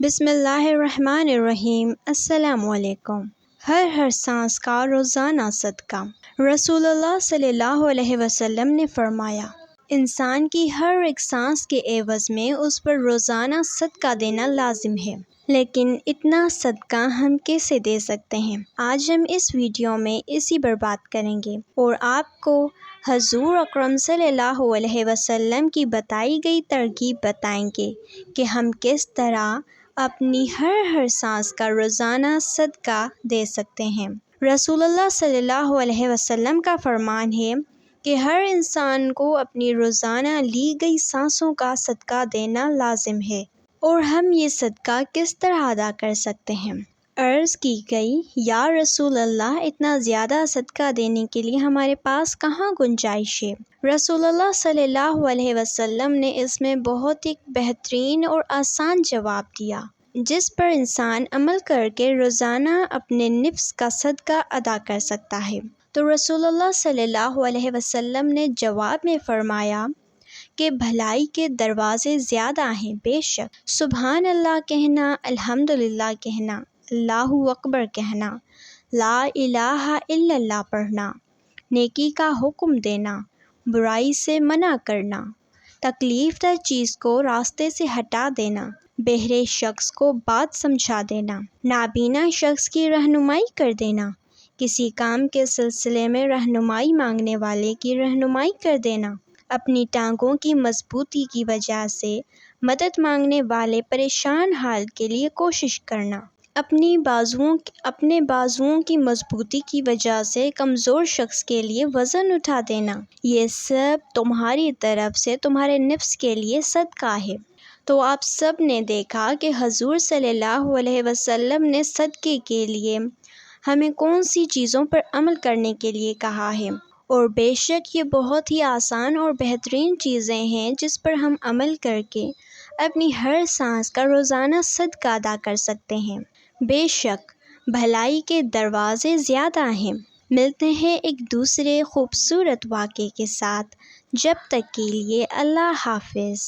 بسم اللہ الرحمن الرحیم۔ السلام علیکم۔ ہر سانس کا روزانہ صدقہ۔ رسول اللہ صلی اللہ علیہ وسلم نے فرمایا، انسان کی ہر ایک سانس کے عوض میں اس پر روزانہ صدقہ دینا لازم ہے، لیکن اتنا صدقہ ہم کیسے دے سکتے ہیں؟ آج ہم اس ویڈیو میں اسی پر بات کریں گے اور آپ کو حضور اکرم صلی اللہ علیہ وسلم کی بتائی گئی ترغیب بتائیں گے کہ ہم کس طرح اپنی ہر سانس کا روزانہ صدقہ دے سکتے ہیں۔ رسول اللہ صلی اللہ علیہ وسلم کا فرمان ہے کہ ہر انسان کو اپنی روزانہ لی گئی سانسوں کا صدقہ دینا لازم ہے، اور ہم یہ صدقہ کس طرح ادا کر سکتے ہیں؟ عرض کی گئی، یا رسول اللہ، اتنا زیادہ صدقہ دینے کے لیے ہمارے پاس کہاں گنجائش ہے؟ رسول اللہ صلی اللہ علیہ وسلم نے اس میں بہت ایک بہترین اور آسان جواب دیا، جس پر انسان عمل کر کے روزانہ اپنے نفس کا صدقہ ادا کر سکتا ہے۔ تو رسول اللہ صلی اللہ علیہ وسلم نے جواب میں فرمایا کہ بھلائی کے دروازے زیادہ ہیں، بے شک سبحان اللہ کہنا، الحمدللہ کہنا، اللہ اکبر کہنا، لا الہ الا اللہ پڑھنا، نیکی کا حکم دینا، برائی سے منع کرنا، تکلیف دہ چیز کو راستے سے ہٹا دینا، بہرے شخص کو بات سمجھا دینا، نابینا شخص کی رہنمائی کر دینا، کسی کام کے سلسلے میں رہنمائی مانگنے والے کی رہنمائی کر دینا، اپنی ٹانگوں کی مضبوطی کی وجہ سے مدد مانگنے والے پریشان حال کے لیے کوشش کرنا، اپنے بازوؤں کی مضبوطی کی وجہ سے کمزور شخص کے لیے وزن اٹھا دینا، یہ سب تمہاری طرف سے تمہارے نفس کے لیے صدقہ ہے۔ تو آپ سب نے دیکھا کہ حضور صلی اللہ علیہ وسلم نے صدقے کے لیے ہمیں کون سی چیزوں پر عمل کرنے کے لیے کہا ہے، اور بے شک یہ بہت ہی آسان اور بہترین چیزیں ہیں جس پر ہم عمل کر کے اپنی ہر سانس کا روزانہ صدقہ ادا کر سکتے ہیں۔ بے شک بھلائی کے دروازے زیادہ ہیں۔ ملتے ہیں ایک دوسرے خوبصورت واقعے کے ساتھ، جب تک کے لیے اللہ حافظ۔